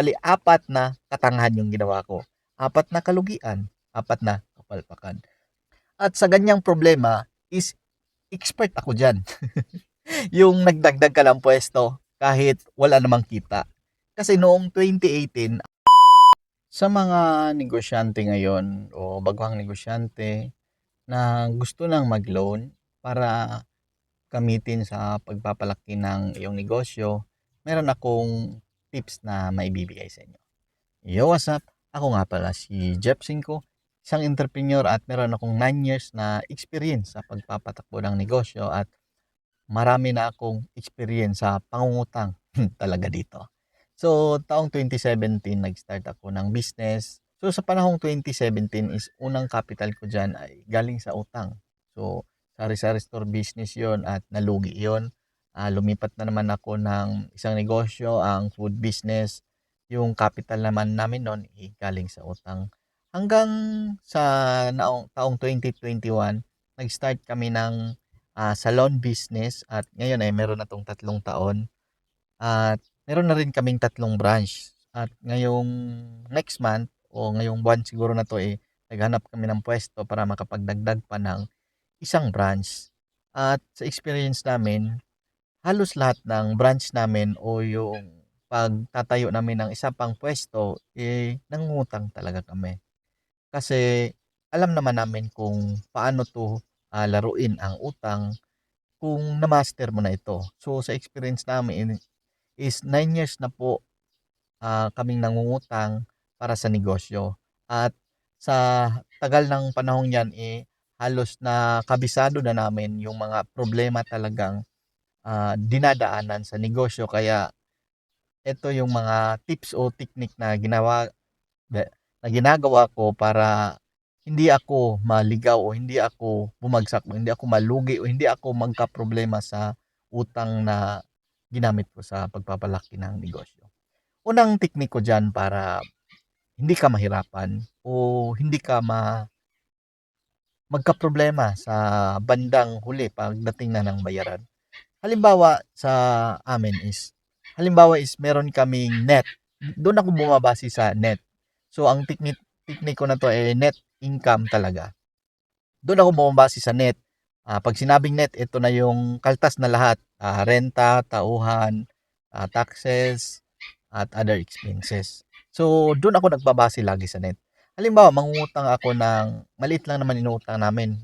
Bali, 4 na katangahan yung ginawa ko, 4 na kalugian, 4 na kapalpakan. At sa ganyang problema is expert ako diyan. Yung nagdagdag ka ng puwesto kahit wala namang kita. Kasi noong 2018, sa mga negosyante ngayon o baguhang negosyante na gusto ng mag-loan para gamitin sa pagpapalaki ng iyong negosyo, meron akong tips na maibibigay sa inyo. Yo, what's up? Ako nga pala si Jeff Cinco, isang entrepreneur at meron akong 9 years na experience sa pagpapatakbo ng negosyo at marami na akong experience sa pangungutang talaga dito. So, taong 2017 nag-start ako ng business. So, sa panahong 2017 is unang capital ko diyan ay galing sa utang. So, sari-sari store business 'yon at nalugi 'yon. Lumipat na naman ako ng isang negosyo, ang food business. Yung capital naman namin no'n eh, galing sa utang. Hanggang sa taong 2021, nag-start kami ng salon business at ngayon ay meron na 'tong 3 taon at meron na rin kaming 3 branch. At ngayong next month o ngayong buwan siguro na 'to, eh, naghanap kami ng puwesto para makapagdagdag pa ng isang branch. At sa experience namin, halos lahat ng branch namin o yung pagtatayo namin ng isa pang puwesto, eh, nangungutang talaga kami. Kasi alam naman namin kung paano 'to, laruin ang utang kung na-master mo na ito. So, sa experience namin is 9 years na po, kaming nangungutang para sa negosyo. At sa tagal ng panahong 'yan, eh, halos na kabisado na namin yung mga problema talagang, dinadaanan sa negosyo. Kaya ito yung mga tips o technique na de na ginagawa ko para hindi ako maligaw o hindi ako bumagsak o hindi ako malugi o hindi ako magkaproblema sa utang na ginamit ko sa pagpapalaki ng negosyo. Unang teknik ko diyan para hindi ka mahirapan o hindi ka magkaproblema sa bandang huli pagdating na ng bayaran. Halimbawa sa amin is meron kaming net. Doon ako bumabase sa net. So ang teknik ko na 'to, eh, net income talaga. Doon ako bumabase sa net. 'Pag sinabing net, ito na yung kaltas na lahat, renta, tauhan, taxes, at other expenses. So, doon ako nagbabase lagi sa net. Halimbawa, mangungutang ako ng maliit lang naman inuutang namin,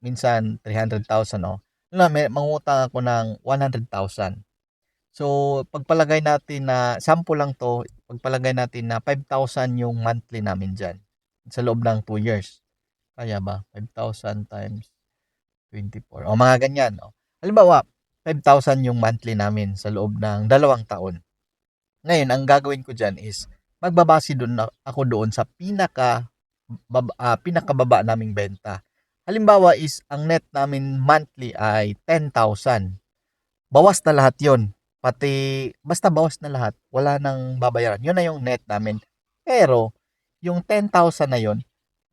minsan 300,000 oh. Mangungutang ako ng 100,000. So, pagpalagay natin na sample lang 'to, pagpalagay natin na 5,000 yung monthly namin diyan sa loob ng 2 years. Kaya ba 5,000 times 24 o mga ganyan, oh. Halimbawa, 5,000 yung monthly namin sa loob ng 2 taon. Ngayon ang gagawin ko diyan is magbabase ako doon sa pinakababa naming benta. Halimbawa is ang net namin monthly ay 10,000. Bawas na lahat 'yon, pati basta bawas na lahat, wala nang babayaran. 'Yun na yung net namin. Pero yung 10,000 na 'yon,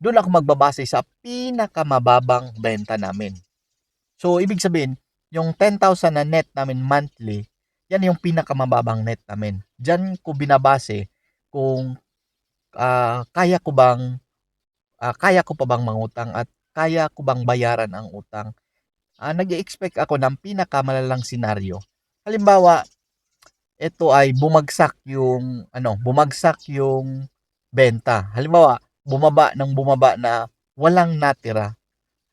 do'n ako magbabase sa pinakamababang benta namin. So, ibig sabihin, yung 10,000 na net namin monthly, yan yung pinakamababang net namin. Diyan ko binabase kung, kaya ko pa bang mangutang at kaya ko bang bayaran ang utang. Nag-e-expect ako ng pinakamalalang senaryo. Halimbawa, ito ay bumagsak yung benta. Halimbawa, bumaba na walang natira.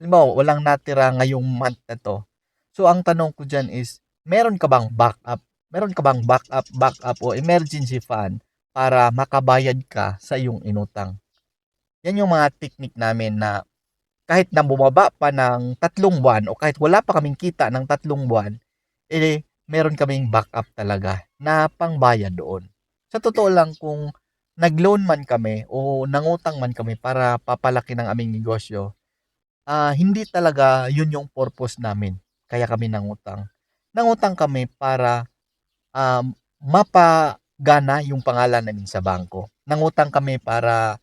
Halimbawa, walang natira ngayong month na 'to. So, ang tanong ko diyan is, meron ka bang backup? Meron ka bang backup o emergency fund para makabayad ka sa iyong inutang? Yan yung mga technique namin na kahit na bumaba pa ng 3 buwan o kahit wala pa kaming kita ng 3 buwan, eh, meron kaming backup talaga na pangbayad doon. Sa totoo lang, kung nag-loan man kami o nangutang man kami para papalaki ng aming negosyo, hindi talaga yun yung purpose namin kaya kami nangutang. Nangutang kami para, mapagana yung pangalan namin sa bangko. Nangutang kami para,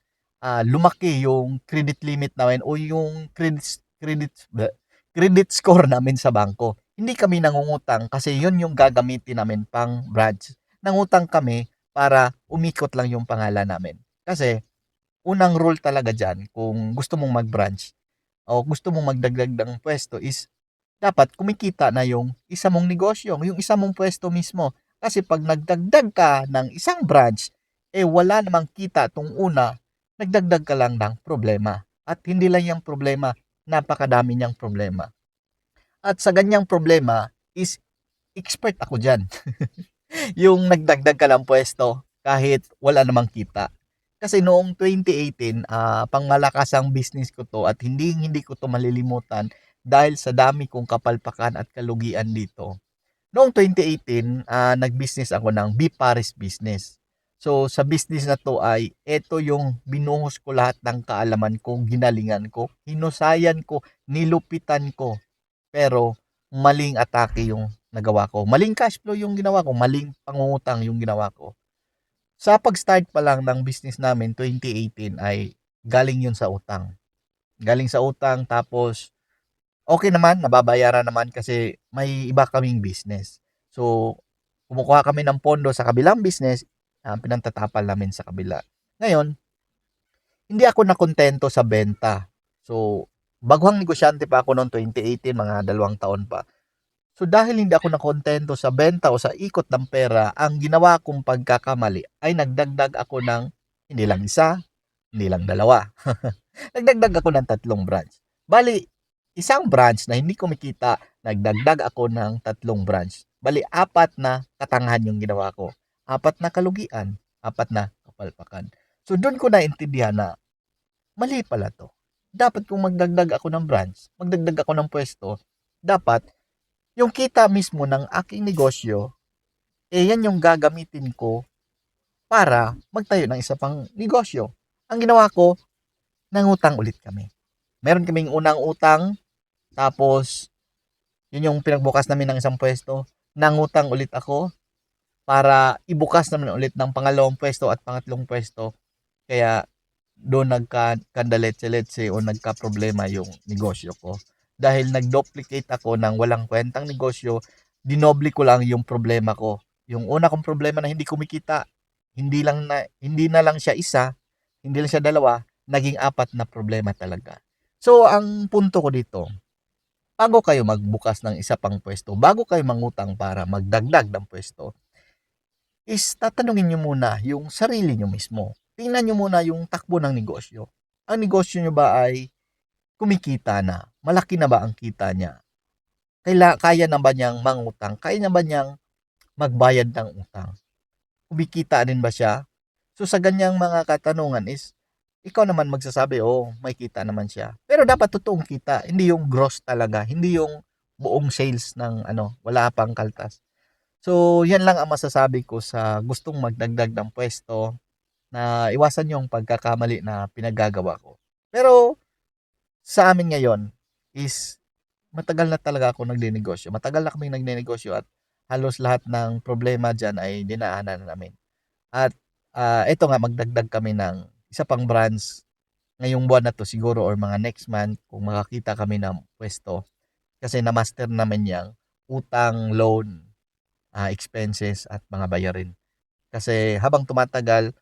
lumaki yung credit limit namin o yung credit score namin sa bangko. Hindi kami nangungutang kasi yun yung gagamitin namin pang branch. Nangutang kami para umikot lang yung pangalan namin. Kasi unang rule talaga diyan kung gusto mong mag-branch o gusto mong magdagdag ng puwesto is dapat kumikita na yung isa mong negosyo, yung isa mong puwesto mismo. Kasi 'pag nagdagdag ka ng isang branch, eh, wala namang kita 'tong una, nagdagdag ka lang ng problema. At hindi lang yang problema, napakadami niyang problema. At sa ganiyang problema is expert ako diyan. Yung nagdagdag ka ng puwesto kahit wala namang kita. Kasi noong 2018, pangmalakasang business ko 'to at hindi ko 'to malilimutan dahil sa dami kong kapalpakan at kalugian dito. Noong 2018, nag-business ako ng beef pares business. So, sa business na 'to ay eto yung binuhos ko lahat ng kaalaman ko, ginalingan ko, hinusayan ko, nilupitan ko. Pero maling atake yung nagawa ko. Maling cash flow yung ginawa ko, maling pangungutang yung ginawa ko. Sa pag-start pa lang ng business namin 2018 ay galing yun sa utang. Galing sa utang tapos okay naman, nababayaran naman kasi may iba kaming business. So, kumukuha kami ng pondo sa kabilang business, pinagtatapal namin sa kabila. Ngayon, hindi ako nakontento sa benta. So, baguhang negosyante pa ako noong 2018, mga 2 taon pa. So dahil hindi ako nakontento sa benta o sa ikot ng pera, ang ginawa kong pagkakamali ay nagdagdag ako ng hindi lang isa, hindi lang dalawa. Nagdagdag ako ng 3 branch. Bali, isang branch na hindi kumikita, nagdagdag ako ng 3 branch. Bali, 4 na katangahan yung ginawa ko. 4 na kalugian, 4 na kapalpakan. So doon ko naintindihan na mali pala to. Dapat kung magdagdag ako ng branch, magdagdag ako ng pwesto, dapat yung kita mismo ng aking negosyo, eh yan yung gagamitin ko para magtayo ng isa pang negosyo. Ang ginawa ko, nangutang ulit kami. Meron kaming unang utang, tapos yun yung pinagbukas namin ng isang pwesto. Nangutang ulit ako para ibukas naman ulit ng pangalawang pwesto at pangatlong pwesto. Kaya doon nagka-kandaletse-letse o nagka-problema yung negosyo ko. Dahil nag-duplicate ako ng walang kwentang negosyo, dinoble ko lang yung problema ko. Yung una kong problema na hindi kumikita, hindi na lang siya isa, hindi lang siya dalawa, naging 4 na problema talaga. So, ang punto ko dito, bago kayo magbukas ng isa pang pwesto, bago kayo mangutang para magdagdag ng pwesto, is tatanungin nyo muna yung sarili nyo mismo. Tingnan nyo muna yung takbo ng negosyo. Ang negosyo nyo ba ay kumikita na? Malaki na ba ang kita niya? Kaya na ba niyang mangutang? Kaya na ba niyang magbayad ng utang? Kumikita din ba siya? So sa ganyang mga katanungan is, ikaw naman magsasabi, oh, may kita naman siya. Pero dapat totoong kita, hindi yung gross talaga, hindi yung buong sales ng wala pang kaltas. So, yan lang ang masasabi ko sa gustong magdagdag ng pwesto na iwasan yung pagkakamali na pinagagawa ko. Pero sa amin ngayon is matagal na talaga ako nagninegosyo. Matagal na kaming nagninegosyo at halos lahat ng problema dyan ay dinaanan na namin. At ito nga, magdagdag kami ng isa pang branch ngayong buwan na to siguro or mga next month kung makakita kami ng pwesto. Kasi na-master namin yung utang, loan, expenses at mga bayarin. Kasi habang tumatagal,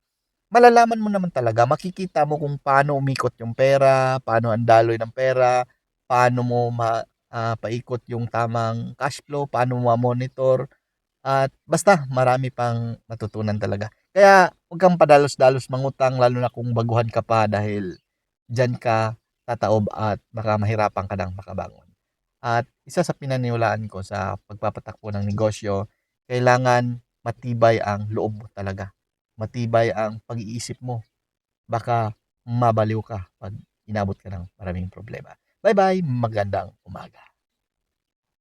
malalaman mo naman talaga, makikita mo kung paano umikot yung pera, paano ang daloy ng pera, paano mo paikot yung tamang cash flow, paano mo ma-monitor, at basta marami pang matutunan talaga. Kaya huwag kang padalos-dalos mangutang lalo na kung baguhan ka pa dahil diyan ka tataob at baka mahirapan ka ng makabangon. At isa sa pinaniniwalaan ko sa pagpapatakbo ng negosyo, kailangan matibay ang loob mo talaga. Matibay ang pag-iisip mo. Baka mabaliw ka pag inabot ka ng maraming problema. Bye-bye, magandang umaga.